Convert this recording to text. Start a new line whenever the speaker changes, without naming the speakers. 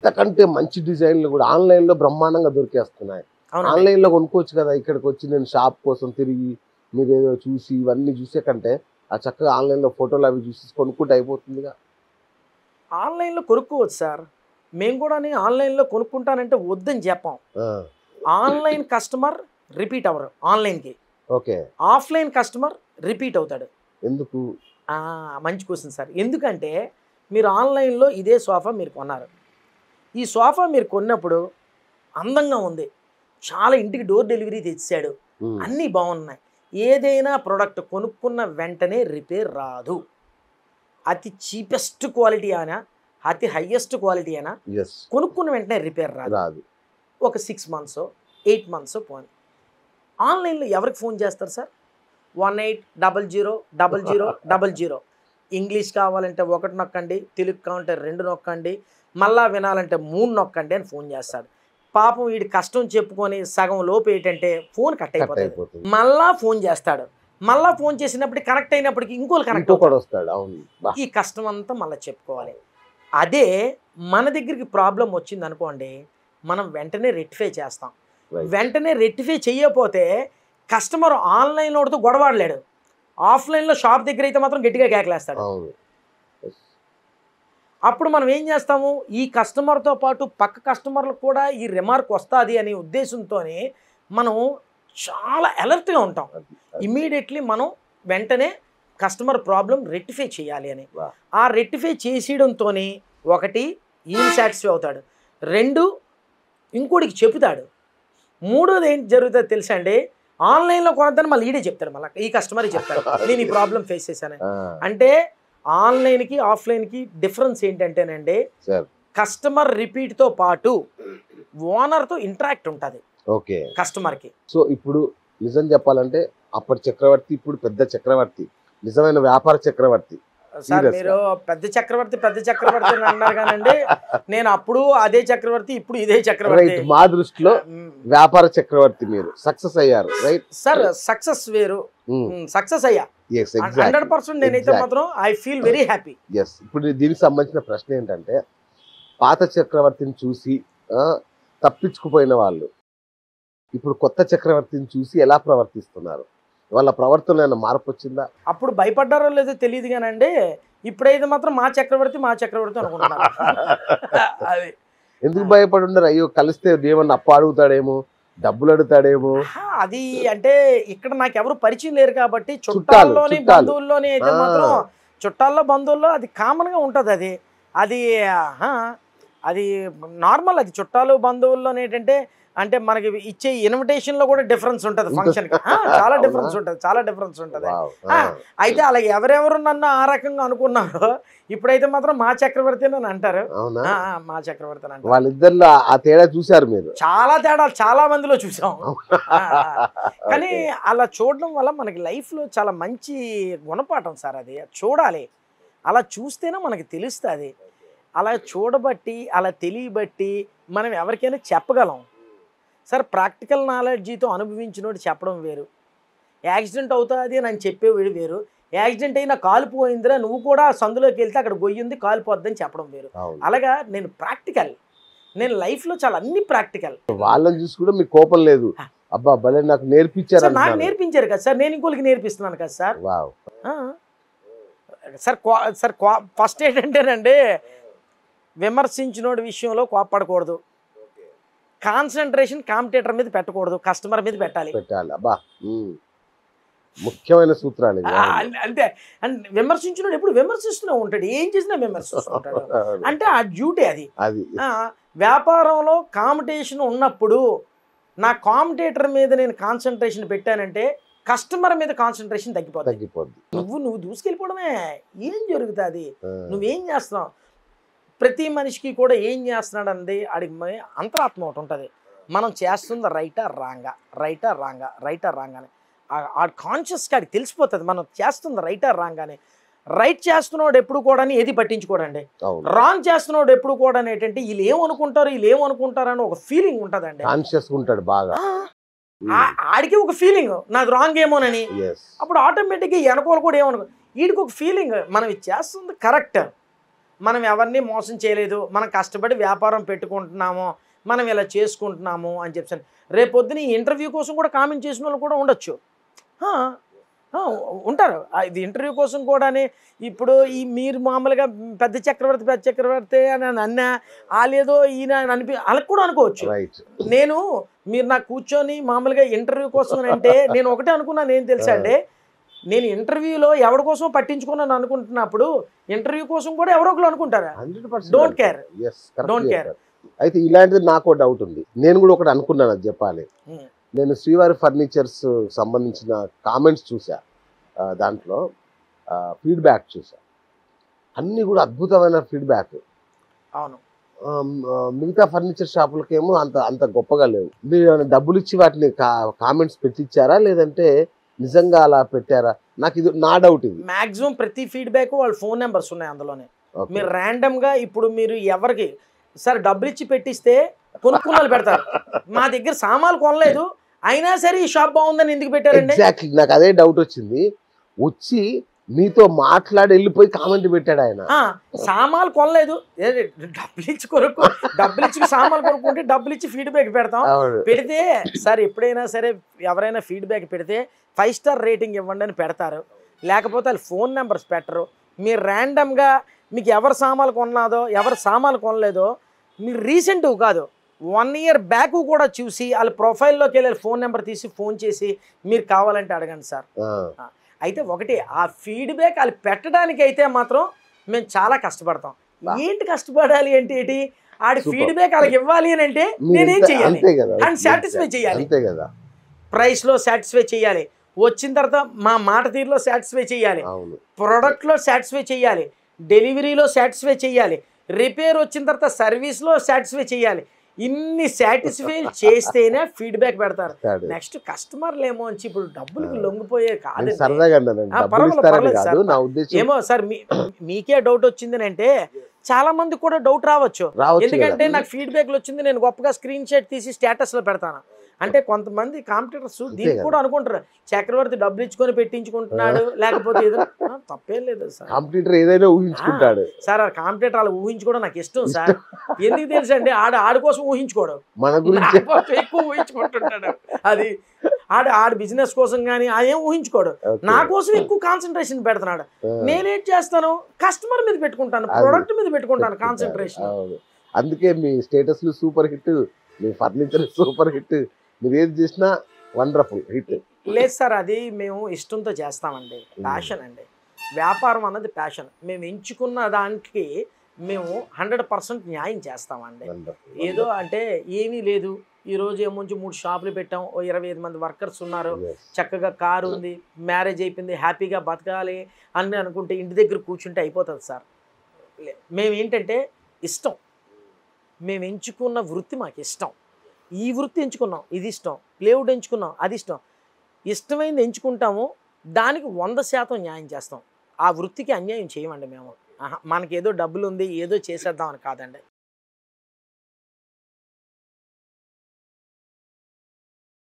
ఇంతకంటే మంచి డిజైన్లు కూడా ఆన్లైన్లో బ్రహ్మాండంగా దొరికేస్తున్నాయి. ఆన్లైన్లో కొనుక్కోవచ్చు కదా, ఇక్కడికి వచ్చి నేను షాప్ కోసం తిరిగి మీరు ఏదో చూసి ఇవన్నీ చూసే కంటే ఆ చక్కగా ఆన్లైన్లో ఫోటోలు అవి చూసి కొనుక్కుంటే అయిపోతుందిగా.
ఆన్లైన్లో కొనుక్కోవచ్చు సార్. మేము కూడా ఆన్లైన్లో కొనుక్కుంటానంటే వద్దని చెప్పాం. ఆన్లైన్ కస్టమర్ రిపీట్ అవ్వరు ఆన్లైన్కి.
ఓకే.
ఆఫ్లైన్ కస్టమర్ రిపీట్ అవుతాడు.
ఎందుకు?
మంచి క్వశ్చన్ సార్. ఎందుకంటే మీరు ఆన్లైన్లో ఇదే సోఫా మీరు కొన్నారు. ఈ సోఫా మీరు కొన్నప్పుడు అందంగా ఉంది, చాలా ఇంటికి డోర్ డెలివరీ తెచ్చాడు, అన్నీ బాగున్నాయి. ఏదైనా ప్రోడక్ట్ కొనుక్కున్న వెంటనే రిపేర్ రాదు. అతి చీపెస్ట్ క్వాలిటీ అయినా అతి హైయెస్ట్ క్వాలిటీ అయినా కొనుక్కున్న వెంటనే రిపేర్ రాదు. ఒక 6 months 8 months పోయింది. ఆన్లైన్లో ఎవరికి ఫోన్ చేస్తారు సార్? 18000000. ఇంగ్లీష్ కావాలంటే 1 నొక్కండి, తెలుగు కావాలంటే 2 నొక్కండి, మళ్ళా వినాలంటే 3 నొక్కండి అని ఫోన్ చేస్తాడు. పాపం వీడి కష్టం చెప్పుకొని సగం లోపు ఏంటంటే ఫోన్ కట్ అయిపోతుంది. మళ్ళా ఫోన్ చేస్తాడు. మళ్ళా ఫోన్ చేసినప్పటికి కనెక్ట్ అయినప్పటికీ ఇంకోళ్ళు కనెక్ట్ వస్తాడు. ఈ కష్టం అంతా మళ్ళీ చెప్పుకోవాలి. అదే మన దగ్గరికి ప్రాబ్లం వచ్చింది అనుకోండి, మనం వెంటనే రెక్టిఫై చేస్తాం. వెంటనే రెక్టిఫై చేయకపోతే కస్టమర్ ఆన్లైన్లో గొడవాడలేడు, ఆఫ్లైన్లో షాప్ దగ్గర అయితే మాత్రం గట్టిగా కేకలేస్తాడు. అప్పుడు మనం ఏం చేస్తాము, ఈ కస్టమర్తో పాటు పక్క కస్టమర్లకు కూడా ఈ రిమార్క్ వస్తుంది అనే ఉద్దేశంతో మనం చాలా అలర్ట్గా ఉంటాం. ఇమీడియట్లీ మనం వెంటనే కస్టమర్ ప్రాబ్లం రెక్టిఫై చేయాలి అని. ఆ రెక్టిఫై చేసేయడంతో ఒకటి ఈయన సాటిస్ఫై అవుతాడు, 2 ఇంకోటికి చెప్తాడు, 3వది ఏంటి జరుగుతుంది తెలుసా అండి, ఆన్లైన్లో కొనద్దని మళ్ళీ ఈడే చెప్తాడు, మళ్ళీ ఈ కస్టమర్కి చెప్తాడు నేను ఈ ప్రాబ్లం ఫేస్ చేశాను. అంటే ఆన్లైన్కి ఆఫ్లైన్కి డిఫరెన్స్ ఏంటంటేనండి, కస్టమర్ రిపీట్తో పాటు ఓనర్తో ఇంటరాక్ట్ ఉంటుంది కస్టమర్కి.
సో ఇప్పుడు నిజం చెప్పాలంటే అప్పటి చక్రవర్తి ఇప్పుడు పెద్ద చక్రవర్తి, నిజమైన వ్యాపార చక్రవర్తి.
సార్ మీరు పెద్ద చక్రవర్తి అన్నారు కానండి, నేను అప్పుడు అదే చక్రవర్తి, ఇప్పుడు ఇదే చక్రవర్తి.
మా దృష్టిలో వ్యాపార చక్రవర్తి మీరు సక్సెస్ అయ్యారు, రైట్
సార్? సక్సెస్ వేరు, సక్సెస్ అయ్యా 100%. నేనైతే మాత్రం ఐ ఫీల్ వెరీ హ్యాపీ.
ఇప్పుడు దీనికి సంబంధించిన ప్రశ్న ఏంటంటే, పాత చక్రవర్తిని చూసి తప్పించుకుపోయిన వాళ్ళు ఇప్పుడు కొత్త చక్రవర్తిని చూసి ఎలా ప్రవర్తిస్తున్నారు? వాళ్ళ ప్రవర్తనలో మార్పు వచ్చిందా?
అప్పుడు భయపడ్డారో లేదో తెలియదు కానండి, ఇప్పుడైతే మాత్రం మా చక్రవర్తి అనుకుంటున్నారు. అది
ఎందుకు భయపడి ఉండరు? అయ్యో కలిస్తే ఏమన్నా అప్పు అడుగుతాడేమో, డబ్బులు అడుగుతాడేమో.
అది అంటే ఇక్కడ నాకు ఎవరు పరిచయం లేరు కాబట్టి చుట్టాల్లోని బంధువుల్లోని అయితే మాత్రం, చుట్టాల్లో బంధువుల్లో అది కామన్గా ఉంటుంది. అది అది నార్మల్. అది చుట్టాలు బంధువుల్లోనే ఏంటంటే అంటే మనకి ఇచ్చే ఇన్విటేషన్లో కూడా డిఫరెన్స్ ఉంటుంది, ఫంక్షన్కి చాలా డిఫరెన్స్ ఉంటుంది. అయితే అలాగే ఎవరెవరు నన్ను ఆ రకంగా అనుకున్నారో ఇప్పుడైతే మాత్రం మా చక్రవర్తి అని అంటారు. మా చక్రవర్తి అని అంటారు.
వాళ్ళిద్దరిలో ఆ తేడా చూసారు మీరు?
చాలా తేడా చాలా మందిలో చూసాం. కానీ అలా చూడడం వల్ల మనకి లైఫ్లో చాలా మంచి గుణపాఠం సార్. అది చూడాలి, అలా చూస్తేనే మనకి తెలుస్తుంది. అలా చూడబట్టి అలా తెలియబట్టి మనం ఎవరికైనా చెప్పగలం సార్. ప్రాక్టికల్ నాలెడ్జీతో అనుభవించినోడు చెప్పడం వేరు, యాక్సిడెంట్ అవుతుంది అని చెప్పేవాడు వేరు, యాక్సిడెంట్ అయినా కాలు పోయిందిరా నువ్వు కూడా సందులోకి వెళ్తే అక్కడ గొయ్యింది కాలు పోద్దని చెప్పడం వేరు. అలాగా నేను ప్రాక్టికల్, నేను లైఫ్లో చాలా అన్ని ప్రాక్టికల్.
వాళ్ళని చూసి కూడా మీకు కోపం లేదు, అబ్బా భలే నాకు నేర్పించారు.
నాకు నేర్పించారు కదా సార్, నేను ఇంకోళ్ళకి నేర్పిస్తున్నాను కదా సార్. సార్ ఫస్ట్ ఏంటంటేనండి, విమర్శించినోడి విషయంలో కోపపడకూడదు, కాన్సన్ట్రేషన్ కాంపిటీటర్ మీద పెట్టకూడదు, కస్టమర్ మీద పెట్టాలి.
అబ్బా ముఖ్యమైన సూత్రాలు
అంతే. అండ్ విమర్శించినోడు ఎప్పుడు విమర్శిస్తూనే ఉంటాడు, ఏం చేసినా విమర్శిస్తూ ఉంటాడు. అంటే ఆ డ్యూటీ అది. వ్యాపారంలో కాంపిటీషన్ ఉన్నప్పుడు నా కాంపిటీటర్ మీద నేను కాన్సన్ట్రేషన్ పెట్టానంటే కస్టమర్ మీద కాన్సన్ట్రేషన్ తగ్గిపోద్ది. నువ్వు దూసుకెళ్ళిపోవడమే. ఏం జరుగుతుంది, నువ్వేం చేస్తున్నావు? ప్రతి మనిషికి కూడా ఏం చేస్తున్నాడు అన్నది అడిగి అంతరాత్మ ఒకటి ఉంటుంది. మనం చేస్తుంది రైటా రాంగా అని ఆ కాన్షియస్గా అడిగి తెలిసిపోతుంది మనం చేస్తుంది రైటా రాంగానే. రైట్ చేస్తున్నాడు ఎప్పుడు కూడా ఏది పట్టించుకోడండి, రాంగ్ చేస్తున్నాడు ఎప్పుడు కూడా ఏంటంటే వీళ్ళు ఏమనుకుంటారు అని ఒక ఫీలింగ్ ఉంటుందండి. ఆడికి ఒక ఫీలింగ్ నాది రాంగ్ ఏమోనని, అప్పుడు ఆటోమేటిక్గా వెనకోలు కూడా ఏమనుకో వీడికి ఒక ఫీలింగ్ మనం ఇది చేస్తుంది కరెక్ట్. మనం ఎవరిని మోసం చేయలేదు, మనం కష్టపడి వ్యాపారం పెట్టుకుంటున్నాము, మనం ఇలా చేసుకుంటున్నాము అని చెప్పాను. రేపొద్దున ఈ ఇంటర్వ్యూ కోసం కూడా కామెంట్ చేసిన వాళ్ళు కూడా ఉండొచ్చు. ఆ, ఆ, ఉంటారు. ఇది ఇంటర్వ్యూ కోసం కూడానే ఇప్పుడు ఈ మీరు మామూలుగా పెద్ద చక్రవర్తి అని అన్నా వాళ్ళేదో ఈయన అని వాళ్ళకి కూడా అనుకోవచ్చు.
రైట్.
మీరు నాకు కూర్చొని మామూలుగా ఇంటర్వ్యూ కోసం అంటే నేను ఒకటే అనుకున్నాను, ఏం తెలుసా అండి, నేను ఇంటర్వ్యూలో ఎవరి కోసం పట్టించుకున్నాను అనుకుంటున్నప్పుడు ఇంటర్వ్యూ కోసం కూడా ఎవరో ఒకరు అనుకుంటారా?
100%
don't care,
yes, correct
don't care.
చెప్పారు. అయితే ఇలాంటిది నాకు డౌట్ ఉంది. నేను కూడా ఒకటి అనుకున్నాను, అది చెప్పాలి. నేను శ్రీవారి ఫర్నిచర్స్ సంబంధించిన కామెంట్స్ చూసా, దాంట్లో ఫీడ్బ్యాక్ చూసా, అన్నీ కూడా అద్భుతమైన ఫీడ్బ్యాక్.
అవును.
మిగతా ఫర్నిచర్ షాపులకేమో అంత అంత గొప్పగా లేవు. మీరు డబ్బులు ఇచ్చి వాటిని కామెంట్స్ పెట్టించారా లేదంటే నిజంగా అలా పెట్టారా? నాకు ఇది నా డౌట్. ఇది
మాక్సిమం ప్రతి ఫీడ్బ్యాక్ వాళ్ళ ఫోన్ నెంబర్స్ ఉన్నాయి అందులోనే.
Okay.
మీరు ర్యాండమ్గా ఇప్పుడు మీరు ఎవరికి సార్ డబ్బులు ఇచ్చి పెట్టిస్తే కొనుక్కున్న పెడతారు. మా దగ్గర సామాన్లు కొనలేదు అయినా సరే ఈ షాప్ బాగుందని ఎందుకు పెట్టారండి?
ఎగ్జాక్ట్లీ నాకు అదే డౌట్ వచ్చింది. వచ్చి మీతో మాట్లాడి వెళ్ళిపోయి కామెంట్ పెట్టాడు ఆయన.
సామాన్లు కొనలేదు, డబ్బులు ఇచ్చి సామాన్లు కొనుక్కుంటే డబ్బులు ఇచ్చి ఫీడ్బ్యాక్ పెడతాం. పెడితే సార్ ఎప్పుడైనా సరే ఎవరైనా ఫీడ్బ్యాక్ పెడితే 5 స్టార్ రేటింగ్ ఇవ్వండి అని పెడతారు, లేకపోతే వాళ్ళు ఫోన్ నెంబర్స్ పెట్టరు. మీరు ర్యాండమ్గా మీకు ఎవరు సామాన్లు కొన్నాదో ఎవరు సామాన్లు కొనలేదో మీరు రీసెంట్ కాదు 1 ఇయర్ బ్యాక్ కూడా చూసి వాళ్ళ ప్రొఫైల్లోకి వెళ్ళి ఫోన్ నెంబర్ తీసి ఫోన్ చేసి మీరు కావాలంటే అడగండి సార్. అయితే ఒకటి ఆ ఫీడ్బ్యాక్ వాళ్ళు పెట్టడానికి అయితే మాత్రం మేము చాలా కష్టపడతాం. ఏంటి కష్టపడాలి అంటే ఏంటి, ఆడి ఫీడ్బ్యాక్ వాళ్ళకి ఇవ్వాలి అని అంటే నేనేం చెయ్యాలి, అండ్ సాటిస్ఫై చేయాలి. ప్రైస్లో సాటిస్ఫై చేయాలి, వచ్చిన తర్వాత మా మాట తీరులో సాటిస్ఫై చేయాలి, ప్రొడక్ట్లో సాటిస్ఫై చేయాలి, డెలివరీలో సాటిస్ఫై చేయాలి, రిపేర్ వచ్చిన తర్వాత సర్వీస్లో సాటిస్ఫై చేయాలి. ఇన్ని సాటిస్ఫై చేస్తేనే ఫీడ్బ్యాక్ పెడతారు. నెక్స్ట్ కస్టమర్లు ఏమో వచ్చి ఇప్పుడు డబ్బులకు లొంగిపోయే కాదు, ఏమో సార్ మీకే డౌట్ వచ్చింది అంటే చాలా మంది కూడా డౌట్ రావచ్చు. ఎందుకంటే నాకు ఫీడ్బ్యాక్లు వచ్చింది, నేను గొప్పగా స్క్రీన్ షాట్ తీసి స్టేటస్లో పెడతాను అంటే కొంతమంది కాంపిటీటర్స్ దీనికి కూడా అనుకుంటారు చక్రవర్తి డబ్బులు ఇచ్చుకొని పెట్టించుకుంటున్నాడు లేకపోతే ఏదో. తప్పేం లేదు సార్,
కాంపిటీటర్ ఏదైనా ఊహించుకుంటాడు
సార్. ఆ కాంపిటీటర్ అలా ఊహించుకోవడం నాకు ఇష్టం సార్. ఎందుకు తెలుసు అండి, ఆడి కోసం ఊహించుకోవడం,
మన గురించి
ఎక్కువ ఊహించుకుంటుంటాడు. అది ఆడి బిజినెస్ కోసం కానీ అదేం ఊహించుకోడు, నా కోసం ఎక్కువ కాన్సన్ట్రేషన్ పెడుతున్నాడు. నేనేం చేస్తాను, కస్టమర్ మీద పెట్టుకుంటాను, ప్రొడక్ట్ మీద పెట్టుకుంటాను కాన్సన్ట్రేషన్.
అందుకే మీ స్టేటస్లు సూపర్ హిట్, మీ ఫర్నిచర్ సూపర్ హిట్, మీరు ఏది చేసినా వండర్ఫుల్ హిట్.
లేదు సార్, అది మేము ఇష్టంతో చేస్తామండి, ప్యాషన్ అండి. వ్యాపారం అన్నది ప్యాషన్. మేము ఎంచుకున్న దానికి మేము 100% న్యాయం చేస్తామండి. ఏదో అంటే ఏమీ లేదు, ఈరోజు ఏమో 3 షాపులు పెట్టాం, ఓ 25 మంది వర్కర్స్ ఉన్నారు, చక్కగా కారు ఉంది, మ్యారేజ్ అయిపోయింది, హ్యాపీగా బతకాలి అని అనుకుంటే ఇంటి దగ్గర కూర్చుంటే అయిపోతుంది సార్. మేము ఏంటంటే ఇష్టం, మేము ఎంచుకున్న వృత్తి మాకు ఇష్టం, ఈ వృత్తి ఎంచుకున్నాం ఇది ఇష్టం, ప్లేవుడ్ ఎంచుకున్నాం అది ఇష్టం, ఇష్టమైంది ఎంచుకుంటాము, దానికి 100% న్యాయం చేస్తాం. ఆ వృత్తికి అన్యాయం చేయమండి మేము. మనకేదో డబ్బులు ఉంది ఏదో చేసేద్దామని కాదండి.